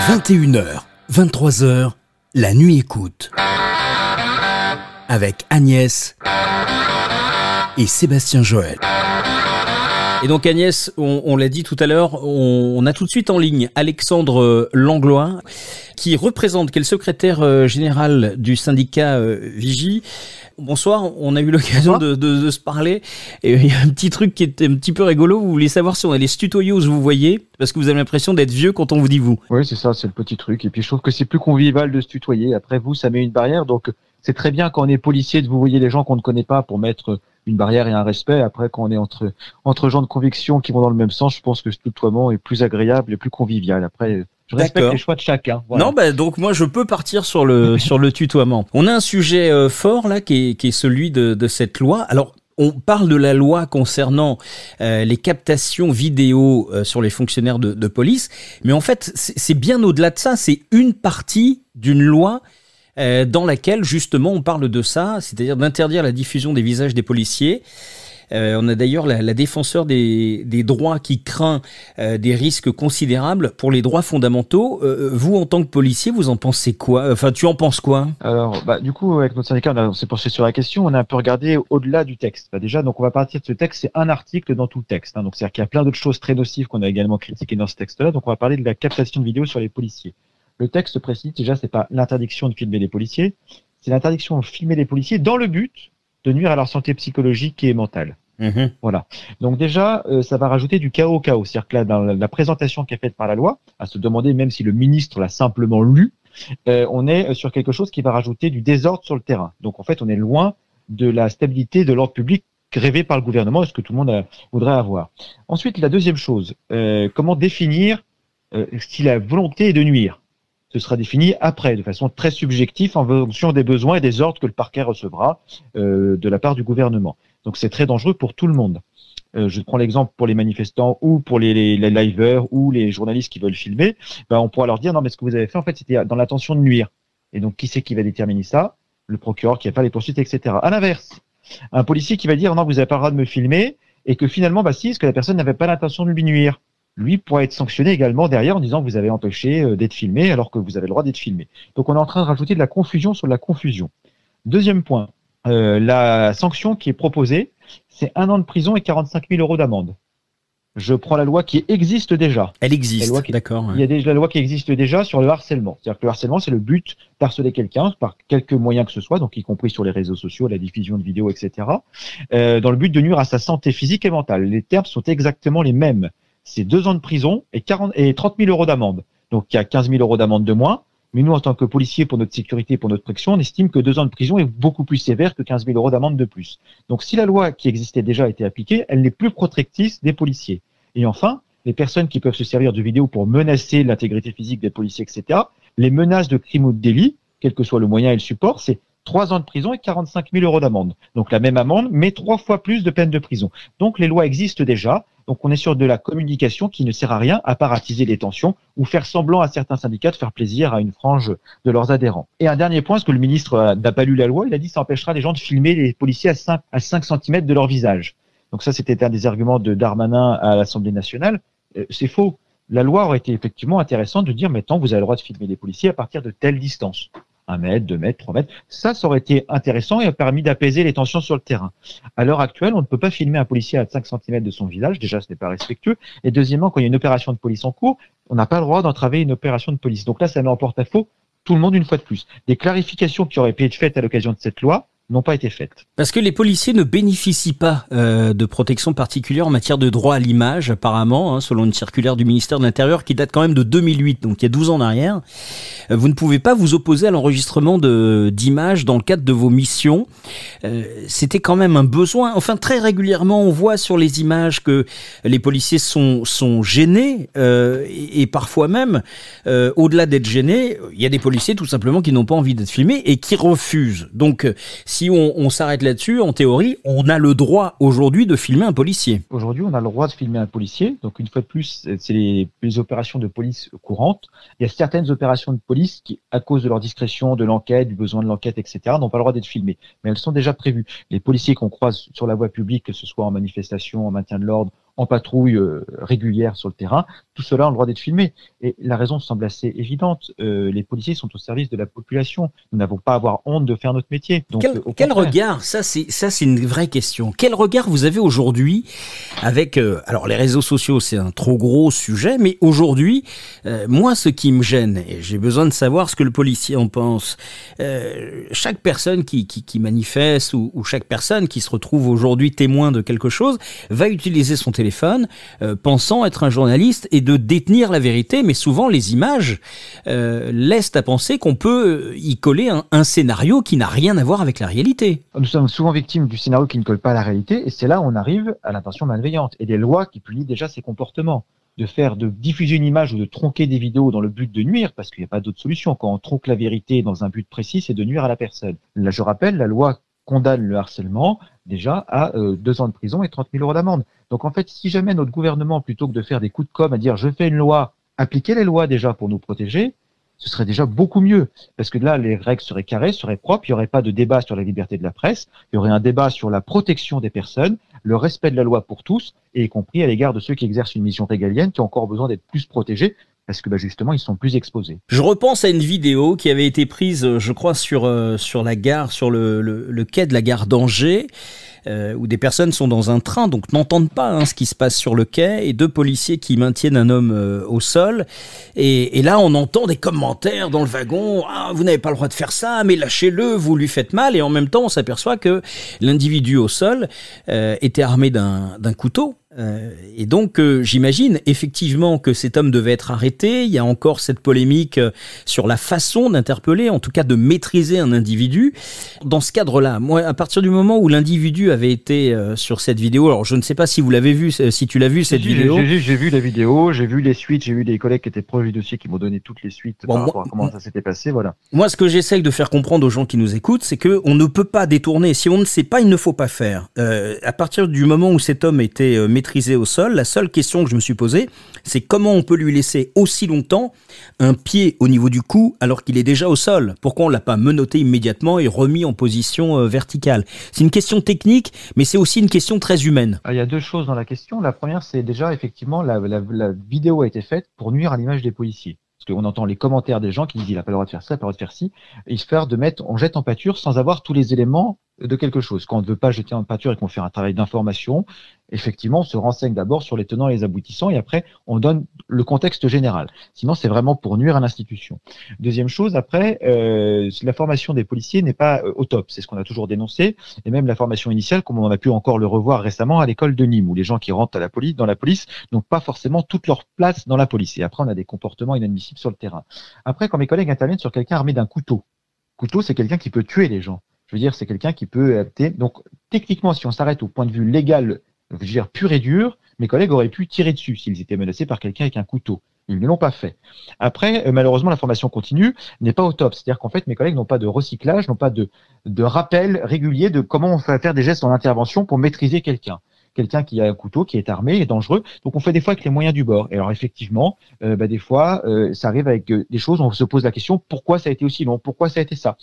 21h, 23h, la nuit écoute. Avec Agnès et Sébastien Joël. Et donc Agnès, on l'a dit tout à l'heure, on a tout de suite en ligne Alexandre Langlois, qui est le secrétaire général du syndicat Vigie. Bonsoir, on a eu l'occasion de se parler. Et il y a un petit truc qui est un petit peu rigolo. Vous voulez savoir si on allait se tutoyer ou se vous voyez, parce que vous avez l'impression d'être vieux quand on vous dit vous. Oui, c'est ça, c'est le petit truc. Et puis je trouve que c'est plus convivial de se tutoyer. Après vous, ça met une barrière. Donc c'est très bien quand on est policier de vous voyez les gens qu'on ne connaît pas pour mettre une barrière et un respect. Après, quand on est entre gens de conviction qui vont dans le même sens, je pense que ce tutoiement est plus agréable et plus convivial. Après, je respecte les choix de chacun. Voilà. Non, donc moi je peux partir sur le tutoiement. On a un sujet fort là qui est celui de cette loi. Alors on parle de la loi concernant les captations vidéo sur les fonctionnaires de police, mais en fait c'est bien au-delà de ça. C'est une partie d'une loi dans laquelle justement on parle de ça, c'est-à-dire d'interdire la diffusion des visages des policiers. On a d'ailleurs la défenseur des droits qui craint des risques considérables pour les droits fondamentaux. Vous, en tant que policier, vous en pensez quoi ? Enfin, tu en penses quoi ? Alors, du coup, avec notre syndicat, on s'est penché sur la question. On a un peu regardé au-delà du texte. Déjà, donc on va partir de ce texte. C'est un article dans tout le texte. Donc, c'est-à-dire qu'il y a plein d'autres choses très nocives qu'on a également critiquées dans ce texte-là. Donc, on va parler de la captation de vidéos sur les policiers. Le texte précise déjà, c'est pas l'interdiction de filmer les policiers, c'est l'interdiction de filmer les policiers dans le but de nuire à leur santé psychologique et mentale. Mmh. Voilà. Donc déjà, ça va rajouter du chaos au chaos. C'est-à-dire que là, dans la présentation qui est faite par la loi, à se demander même si le ministre l'a simplement lu, on est sur quelque chose qui va rajouter du désordre sur le terrain. Donc en fait, on est loin de la stabilité de l'ordre public rêvé par le gouvernement et ce que tout le monde voudrait avoir. Ensuite, la deuxième chose, comment définir si la volonté est de nuire ? Ce sera défini après, de façon très subjective, en fonction des besoins et des ordres que le parquet recevra de la part du gouvernement. Donc c'est très dangereux pour tout le monde. Je prends l'exemple pour les manifestants ou pour les liveurs ou les journalistes qui veulent filmer. On pourra leur dire non mais ce que vous avez fait en fait c'était dans l'intention de nuire. Et donc qui c'est qui va déterminer ça ? Le procureur qui va faire les poursuites, etc. À l'inverse, un policier qui va dire non vous n'avez pas le droit de me filmer et que finalement si, parce que la personne n'avait pas l'intention de lui nuire. Lui pourra être sanctionné également derrière en disant vous avez empêché d'être filmé alors que vous avez le droit d'être filmé. Donc on est en train de rajouter de la confusion sur de la confusion. Deuxième point, la sanction qui est proposée, c'est 1 an de prison et 45 000 € d'amende. Je prends la loi qui existe déjà. Elle existe, d'accord. Il y a déjà la loi qui existe déjà sur le harcèlement. C'est-à-dire que le harcèlement, c'est le but d'harceler quelqu'un par quelque moyen que ce soit, donc y compris sur les réseaux sociaux, la diffusion de vidéos, etc., dans le but de nuire à sa santé physique et mentale. Les termes sont exactement les mêmes. C'est 2 ans de prison et 30 000 € d'amende. Donc, il y a 15 000 € d'amende de moins. Mais nous, en tant que policiers, pour notre sécurité, pour notre protection, on estime que 2 ans de prison est beaucoup plus sévère que 15 000 € d'amende de plus. Donc, si la loi qui existait déjà a été appliquée, elle n'est plus protectrice des policiers. Et enfin, les personnes qui peuvent se servir de vidéos pour menacer l'intégrité physique des policiers, etc., les menaces de crime ou de délit, quel que soit le moyen et le support, c'est 3 ans de prison et 45 000 € d'amende. Donc, la même amende, mais 3 fois plus de peine de prison. Donc, les lois existent déjà. Donc, on est sur de la communication qui ne sert à rien à part attiser les tensions ou faire semblant à certains syndicats de faire plaisir à une frange de leurs adhérents. Et un dernier point, parce que le ministre n'a pas lu la loi, il a dit que ça empêchera les gens de filmer les policiers à 5 cm de leur visage. Donc ça, c'était un des arguments de Darmanin à l'Assemblée nationale. C'est faux. La loi aurait été effectivement intéressante de dire maintenant, vous avez le droit de filmer les policiers à partir de telle distance. 1 mètre, 2 mètres, 3 mètres. Ça aurait été intéressant et a permis d'apaiser les tensions sur le terrain. À l'heure actuelle, on ne peut pas filmer un policier à 5 cm de son visage. Déjà, ce n'est pas respectueux. Et deuxièmement, quand il y a une opération de police en cours, on n'a pas le droit d'entraver une opération de police. Donc là, ça met en porte-à-faux tout le monde une fois de plus. Des clarifications qui auraient pu être faites à l'occasion de cette loi n'ont pas été faites. Parce que les policiers ne bénéficient pas de protection particulière en matière de droit à l'image, apparemment, selon une circulaire du ministère de l'Intérieur qui date quand même de 2008, donc il y a 12 ans en arrière. Vous ne pouvez pas vous opposer à l'enregistrement d'images dans le cadre de vos missions. C'était quand même un besoin. Enfin, très régulièrement, on voit sur les images que les policiers sont gênés et parfois même, au-delà d'être gênés, il y a des policiers tout simplement qui n'ont pas envie d'être filmés et qui refusent. Donc, si on s'arrête là-dessus, en théorie, on a le droit aujourd'hui de filmer un policier. Aujourd'hui, on a le droit de filmer un policier. Donc, une fois de plus, c'est les opérations de police courantes. Il y a certaines opérations de police qui, à cause de leur discrétion, de l'enquête, du besoin de l'enquête, etc., n'ont pas le droit d'être filmées. Mais elles sont déjà prévues. Les policiers qu'on croise sur la voie publique, que ce soit en manifestation, en maintien de l'ordre, en patrouille régulière sur le terrain, tout cela a le droit d'être filmé. Et la raison semble assez évidente. Les policiers sont au service de la population. Nous n'avons pas à avoir honte de faire notre métier. Donc, quel regard, ça c'est une vraie question. Quel regard vous avez aujourd'hui avec alors les réseaux sociaux, c'est un trop gros sujet, mais aujourd'hui, moi ce qui me gêne, et j'ai besoin de savoir ce que le policier en pense. Chaque personne qui manifeste ou chaque personne qui se retrouve aujourd'hui témoin de quelque chose va utiliser son téléphone pensant être un journaliste et de détenir la vérité, mais souvent les images laissent à penser qu'on peut y coller un scénario qui n'a rien à voir avec la réalité. Nous sommes souvent victimes du scénario qui ne colle pas à la réalité, et c'est là où on arrive à l'intention malveillante et des lois qui punissent déjà ces comportements. De diffuser une image ou de tronquer des vidéos dans le but de nuire, parce qu'il n'y a pas d'autre solution. Quand on tronque la vérité dans un but précis, c'est de nuire à la personne. Là, je rappelle, la loi condamne le harcèlement déjà à 2 ans de prison et 30 000 euros d'amende. Donc en fait, si jamais notre gouvernement, plutôt que de faire des coups de com' à dire je fais une loi, appliquez les lois déjà pour nous protéger, ce serait déjà beaucoup mieux. Parce que là, les règles seraient carrées, seraient propres, il n'y aurait pas de débat sur la liberté de la presse, il y aurait un débat sur la protection des personnes, le respect de la loi pour tous, et y compris à l'égard de ceux qui exercent une mission régalienne, qui ont encore besoin d'être plus protégés, parce que justement, ils sont plus exposés. Je repense à une vidéo qui avait été prise, je crois, sur la gare, sur le quai de la gare d'Angers, où des personnes sont dans un train, donc n'entendent pas ce qui se passe sur le quai, et 2 policiers qui maintiennent un homme au sol. Et là, on entend des commentaires dans le wagon. « Ah, vous n'avez pas le droit de faire ça, mais lâchez-le, vous lui faites mal. » Et en même temps, on s'aperçoit que l'individu au sol était armé d'un couteau. Et donc j'imagine effectivement que cet homme devait être arrêté. Il y a encore cette polémique sur la façon d'interpeller, en tout cas de maîtriser un individu. Dans ce cadre-là, moi, à partir du moment où l'individu avait été sur cette vidéo, alors je ne sais pas si vous l'avez vu, si tu l'as vu cette vidéo. J'ai vu la vidéo, j'ai vu les suites, j'ai vu des collègues qui étaient proches du dossier qui m'ont donné toutes les suites par rapport à comment ça s'était passé, voilà. Moi, ce que j'essaye de faire comprendre aux gens qui nous écoutent, c'est que on ne peut pas détourner. Si on ne sait pas, il ne faut pas faire. À partir du moment où cet homme était maîtrisé au sol, la seule question que je me suis posée, c'est comment on peut lui laisser aussi longtemps un pied au niveau du cou alors qu'il est déjà au sol. Pourquoi on l'a pas menotté immédiatement et remis en position verticale? C'est une question technique, mais c'est aussi une question très humaine. Il y a 2 choses dans la question. La première, c'est déjà effectivement la vidéo a été faite pour nuire à l'image des policiers. Parce qu'on entend les commentaires des gens qui disent il n'a pas le droit de faire ça, il n'a pas le droit de faire ci, et on jette en pâture sans avoir tous les éléments de quelque chose. Quand on ne veut pas jeter en pâture et qu'on fait un travail d'information, effectivement, on se renseigne d'abord sur les tenants et les aboutissants et après, on donne le contexte général. Sinon, c'est vraiment pour nuire à l'institution. Deuxième chose, après, la formation des policiers n'est pas au top. C'est ce qu'on a toujours dénoncé. Et même la formation initiale, comme on a pu encore le revoir récemment à l'école de Nîmes, où les gens qui rentrent dans la police n'ont pas forcément toute leur place dans la police. Et après, on a des comportements inadmissibles sur le terrain. Après, quand mes collègues interviennent sur quelqu'un armé d'un couteau, c'est quelqu'un qui peut tuer les gens. Je veux dire, c'est quelqu'un qui peut... Donc, techniquement, si on s'arrête au point de vue légal, je veux dire pur et dur, mes collègues auraient pu tirer dessus s'ils étaient menacés par quelqu'un avec un couteau. Ils ne l'ont pas fait. Après, malheureusement, la formation continue n'est pas au top. C'est-à-dire qu'en fait, mes collègues n'ont pas de recyclage, n'ont pas de rappel régulier de comment on fait faire des gestes en intervention pour maîtriser quelqu'un. Quelqu'un qui a un couteau, qui est armé, est dangereux. Donc, on fait des fois avec les moyens du bord. Et alors, effectivement, des fois, ça arrive avec des choses, on se pose la question, pourquoi ça a été aussi long? Pourquoi ça a été ça?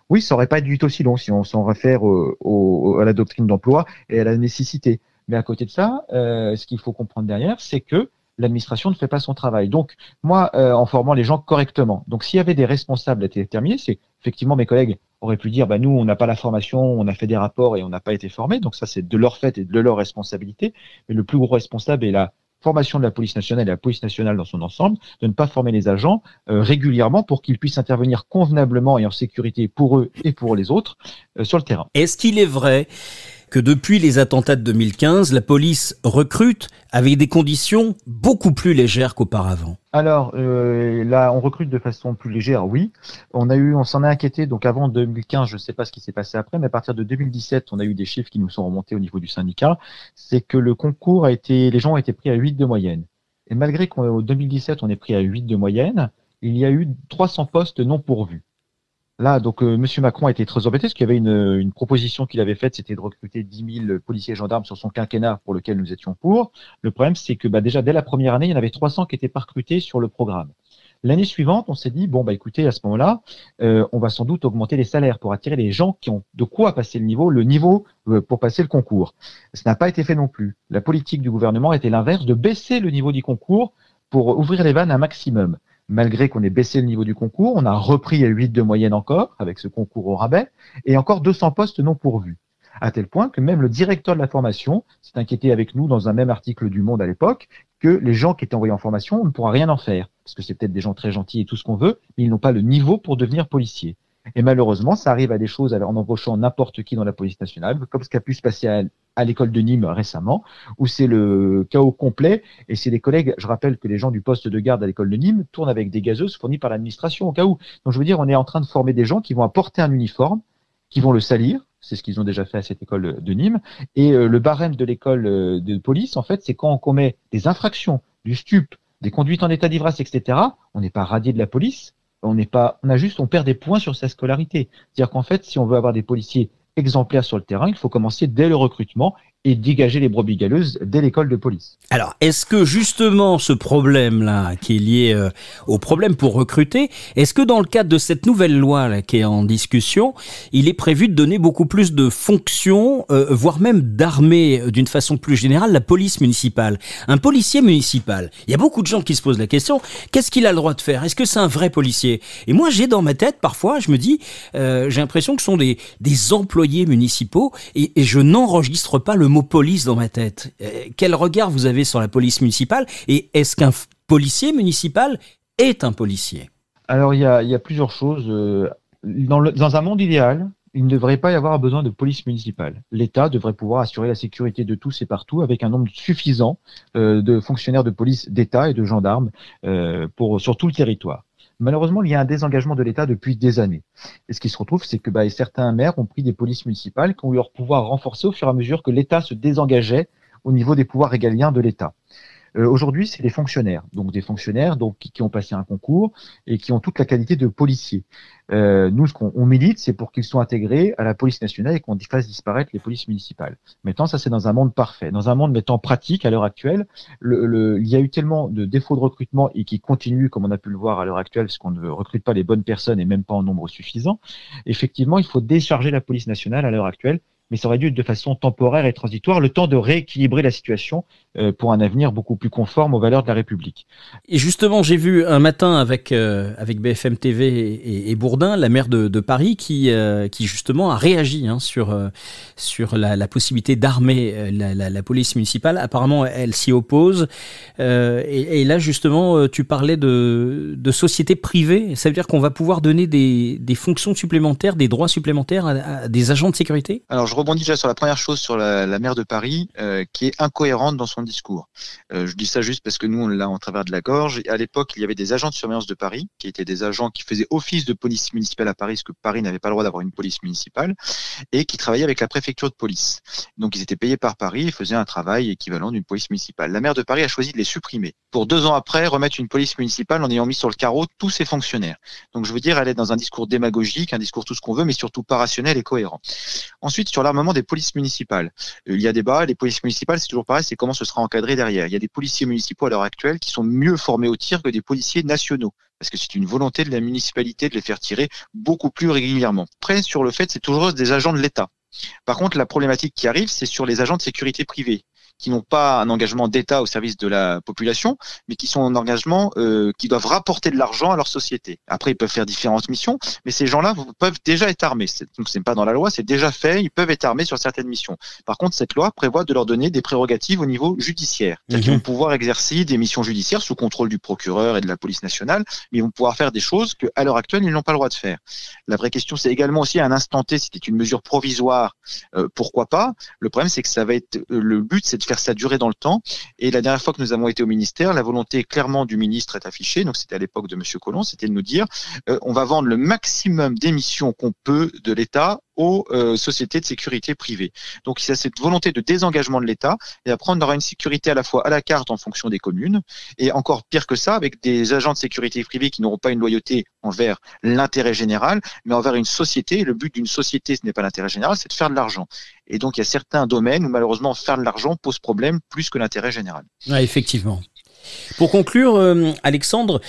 Oui, ça aurait pas dû être aussi long si on s'en réfère à la doctrine d'emploi et à la nécessité. Mais à côté de ça, ce qu'il faut comprendre derrière, c'est que l'administration ne fait pas son travail. Donc, moi, en formant les gens correctement. Donc, s'il y avait des responsables à être déterminés, c'est effectivement mes collègues auraient pu dire, nous, on n'a pas la formation, on a fait des rapports et on n'a pas été formés. Donc, ça, c'est de leur fait et de leur responsabilité. Mais le plus gros responsable est la formation de la police nationale et la police nationale dans son ensemble, de ne pas former les agents régulièrement pour qu'ils puissent intervenir convenablement et en sécurité pour eux et pour les autres sur le terrain. Est-ce qu'il est vrai que depuis les attentats de 2015, la police recrute avec des conditions beaucoup plus légères qu'auparavant? Alors là, on recrute de façon plus légère, oui. On s'en a inquiété. Donc avant 2015, je ne sais pas ce qui s'est passé après, mais à partir de 2017, on a eu des chiffres qui nous sont remontés au niveau du syndicat. C'est que le concours les gens ont été pris à 8 de moyenne. Et malgré qu'en 2017, on est pris à 8 de moyenne, il y a eu 300 postes non pourvus. Là, donc, Monsieur Macron a été très embêté parce qu'il y avait une proposition qu'il avait faite, c'était de recruter 10 000 policiers et gendarmes sur son quinquennat pour lequel nous étions pour. Le problème, c'est que déjà dès la première année, il y en avait 300 qui n'étaient pas recrutés sur le programme. L'année suivante, on s'est dit, bon, bah, écoutez, à ce moment-là, on va sans doute augmenter les salaires pour attirer les gens qui ont de quoi passer le niveau pour passer le concours. Ça n'a pas été fait non plus. La politique du gouvernement était l'inverse, de baisser le niveau du concours pour ouvrir les vannes un maximum. Malgré qu'on ait baissé le niveau du concours, on a repris à 8 de moyenne encore, avec ce concours au rabais, et encore 200 postes non pourvus. À tel point que même le directeur de la formation s'est inquiété avec nous dans un même article du Monde à l'époque que les gens qui étaient envoyés en formation, on ne pourra rien en faire. Parce que c'est peut-être des gens très gentils et tout ce qu'on veut, mais ils n'ont pas le niveau pour devenir policiers. Et malheureusement, ça arrive à des choses en embauchant n'importe qui dans la police nationale, comme ce qui a pu se passer à l'école de Nîmes récemment, où c'est le chaos complet. Et c'est des collègues, je rappelle que les gens du poste de garde à l'école de Nîmes tournent avec des gazeuses fournies par l'administration au cas où. Donc je veux dire, on est en train de former des gens qui vont apporter un uniforme, qui vont le salir. C'est ce qu'ils ont déjà fait à cette école de Nîmes. Et le barème de l'école de police, en fait, c'est quand on commet des infractions, du stup, des conduites en état d'ivresse, etc. On n'est pas radié de la police. On perd des points sur sa scolarité. C'est-à-dire qu'en fait, si on veut avoir des policiers exemplaires sur le terrain, il faut commencer dès le recrutement et dégager les brebis galeuses dès l'école de police. Alors, est-ce que justement ce problème-là, qui est lié au problème pour recruter, est-ce que dans le cadre de cette nouvelle loi là, qui est en discussion, il est prévu de donner beaucoup plus de fonctions, voire même d'armer d'une façon plus générale la police municipale? Un policier municipal, il y a beaucoup de gens qui se posent la question, qu'est-ce qu'il a le droit de faire? Est-ce que c'est un vrai policier? Et moi, j'ai dans ma tête, parfois, je me dis, j'ai l'impression que ce sont des employés municipaux et je n'enregistre pas le mot police dans ma tête. Quel regard vous avez sur la police municipale et est-ce qu'un policier municipal est un policier? Alors il y a plusieurs choses. Dans un monde idéal, il ne devrait pas y avoir besoin de police municipale. L'État devrait pouvoir assurer la sécurité de tous et partout avec un nombre suffisant de fonctionnaires de police d'État et de gendarmes sur tout le territoire. Malheureusement, il y a un désengagement de l'État depuis des années. Et ce qui se retrouve, c'est que certains maires ont pris des polices municipales qui ont eu leur pouvoir renforcé au fur et à mesure que l'État se désengageait au niveau des pouvoirs régaliens de l'État. Aujourd'hui, c'est des fonctionnaires, qui ont passé un concours et qui ont toute la qualité de policiers. Nous, ce qu'on milite, c'est pour qu'ils soient intégrés à la police nationale et qu'on fasse disparaître les polices municipales. Maintenant, ça, c'est dans un monde parfait. Dans un monde mettant pratique, à l'heure actuelle, il y a eu tellement de défauts de recrutement et qui continuent, comme on a pu le voir à l'heure actuelle, parce qu'on ne recrute pas les bonnes personnes et même pas en nombre suffisant. Effectivement, il faut décharger la police nationale à l'heure actuelle, mais ça aurait dû être de façon temporaire et transitoire, le temps de rééquilibrer la situation pour un avenir beaucoup plus conforme aux valeurs de la République. Et justement, j'ai vu un matin avec BFM TV et Bourdin, la maire de Paris, qui justement a réagi sur la possibilité d'armer la police municipale. Apparemment, elle s'y oppose. Et là, justement, tu parlais de sociétés privées. Ça veut dire qu'on va pouvoir donner des fonctions supplémentaires, des droits supplémentaires à des agents de sécurité? Alors, je rebondis déjà sur la première chose, sur la maire de Paris, qui est incohérente dans son discours. Je dis ça juste parce que nous, on l'a en travers de la gorge. À l'époque, il y avait des agents de surveillance de Paris, qui étaient des agents qui faisaient office de police municipale à Paris, parce que Paris n'avait pas le droit d'avoir une police municipale, et qui travaillaient avec la préfecture de police. Donc, ils étaient payés par Paris et faisaient un travail équivalent d'une police municipale. La maire de Paris a choisi de les supprimer, pour 2 ans après remettre une police municipale en ayant mis sur le carreau tous ses fonctionnaires. Donc, je veux dire, elle est dans un discours démagogique, un discours tout ce qu'on veut, mais surtout pas rationnel et cohérent. Ensuite, sur l'armement des polices municipales. Il y a débat, les polices municipales, c'est toujours pareil, c'est comment ce sera encadré derrière. Il y a des policiers municipaux à l'heure actuelle qui sont mieux formés au tir que des policiers nationaux, parce que c'est une volonté de la municipalité de les faire tirer beaucoup plus régulièrement. Après, sur le fait, c'est toujours des agents de l'État. Par contre, la problématique qui arrive, c'est sur les agents de sécurité privée, qui n'ont pas un engagement d'État au service de la population, mais qui sont en engagement qui doivent rapporter de l'argent à leur société. Après, ils peuvent faire différentes missions, mais ces gens-là peuvent déjà être armés. Donc, c'est pas dans la loi, c'est déjà fait. Ils peuvent être armés sur certaines missions. Par contre, cette loi prévoit de leur donner des prérogatives au niveau judiciaire. C'est-à-dire qu'ils vont pouvoir exercer des missions judiciaires sous contrôle du procureur et de la police nationale, mais ils vont pouvoir faire des choses qu'à l'heure actuelle, ils n'ont pas le droit de faire. La vraie question, c'est également aussi à un instant T, c'était une mesure provisoire, pourquoi pas? Le problème, c'est que ça va être, le but, c'est de faire ça durer dans le temps. Et la dernière fois que nous avons été au ministère, la volonté clairement du ministre est affichée, donc c'était à l'époque de Monsieur Collomb, c'était de nous dire on va vendre le maximum d'émissions qu'on peut de l'État aux sociétés de sécurité privées. Donc il y a cette volonté de désengagement de l'État, et après on aura une sécurité à la fois à la carte en fonction des communes, et encore pire que ça, avec des agents de sécurité privée qui n'auront pas une loyauté envers l'intérêt général, mais envers une société. Le but d'une société, ce n'est pas l'intérêt général, c'est de faire de l'argent. Et donc il y a certains domaines où malheureusement faire de l'argent pose problème plus que l'intérêt général. Ouais, effectivement. Pour conclure, Alexandre,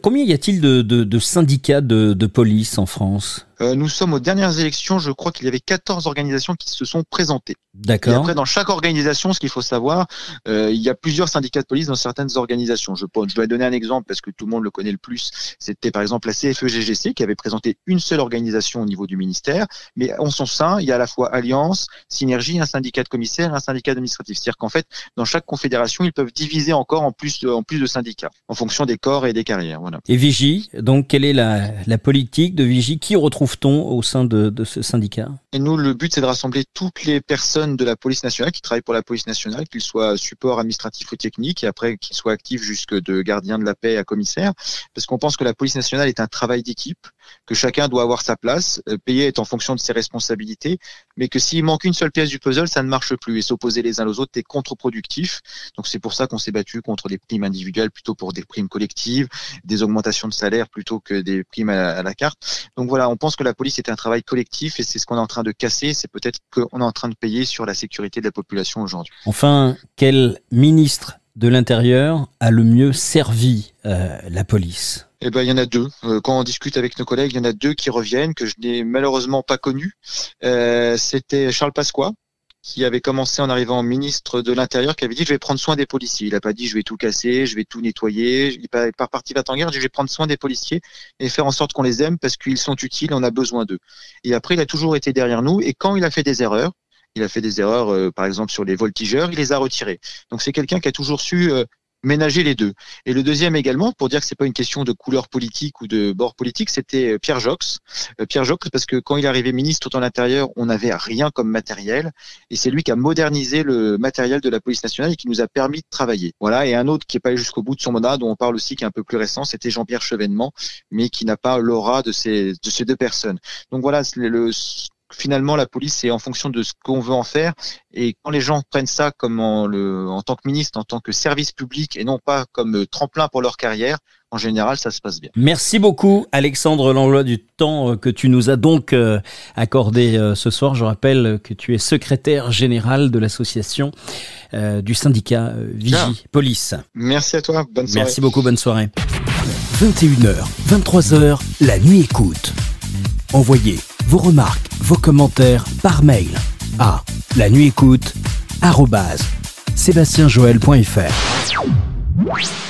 combien y a-t-il de syndicats de police en France ? Nous sommes aux dernières élections, je crois qu'il y avait 14 organisations qui se sont présentées. D'accord. Et après, dans chaque organisation, ce qu'il faut savoir, il y a plusieurs syndicats de police dans certaines organisations. Je dois donner un exemple parce que tout le monde le connaît le plus. C'était par exemple la CFE-GGC qui avait présenté une seule organisation au niveau du ministère, mais en son sein, il y a à la fois Alliance, Synergie, un syndicat de commissaires, un syndicat administratif. C'est-à-dire qu'en fait, dans chaque confédération, ils peuvent diviser encore en plus de syndicats, en fonction des corps et des carrières. Voilà. Et Vigie, donc quelle est la politique de Vigie ? Qui retrouve-t-on au sein de ce syndicat ? Et nous, le but, c'est de rassembler toutes les personnes de la police nationale qui travaillent pour la police nationale, qu'ils soient support administratif ou technique, et après qu'ils soient actifs jusque de gardien de la paix à commissaire, parce qu'on pense que la police nationale est un travail d'équipe, que chacun doit avoir sa place, payer est en fonction de ses responsabilités, mais que s'il manque une seule pièce du puzzle, ça ne marche plus, et s'opposer les uns aux autres est contre-productif. Donc c'est pour ça qu'on s'est battu contre des primes individuelles plutôt pour des primes collectives, des augmentations de salaire plutôt que des primes à la carte. Donc voilà, on pense que la police est un travail collectif et c'est ce qu'on est en train de casser, c'est peut-être qu'on est en train de payer sur la sécurité de la population aujourd'hui. Enfin, quel ministre de l'Intérieur a le mieux servi la police ? Eh ben, il y en a deux. Quand on discute avec nos collègues, il y en a deux qui reviennent, que je n'ai malheureusement pas connus. C'était Charles Pasqua, qui avait commencé en arrivant ministre de l'Intérieur, qui avait dit « je vais prendre soin des policiers ». Il n'a pas dit « je vais tout casser, je vais tout nettoyer ». Il n'est pas parti va en guerre, il dit « je vais prendre soin des policiers et faire en sorte qu'on les aime parce qu'ils sont utiles, on a besoin d'eux ». Et après, il a toujours été derrière nous et quand il a fait des erreurs, par exemple sur les voltigeurs, il les a retirés. Donc c'est quelqu'un qui a toujours su ménager les deux. Et le deuxième également, pour dire que c'est pas une question de couleur politique ou de bord politique, c'était Pierre Jox. Pierre Jox, parce que quand il est arrivé ministre de l'Intérieur, on n'avait rien comme matériel, et c'est lui qui a modernisé le matériel de la police nationale et qui nous a permis de travailler. Voilà. Et un autre qui est pas allé jusqu'au bout de son mandat, dont on parle aussi, qui est un peu plus récent, c'était Jean-Pierre Chevènement, mais qui n'a pas l'aura de ces deux personnes. Donc voilà, finalement, la police, c'est en fonction de ce qu'on veut en faire. Et quand les gens prennent ça comme en tant que ministre, en tant que service public et non pas comme tremplin pour leur carrière, en général, ça se passe bien. Merci beaucoup, Alexandre Langlois, du temps que tu nous as donc accordé ce soir. Je rappelle que tu es secrétaire général de l'association du syndicat Vigie Police. Merci à toi. Bonne soirée. Merci beaucoup. Bonne soirée. 21h, 23h, la nuit écoute. Envoyez vos remarques, vos commentaires par mail à lanuitécoute@sebastienjoel.fr.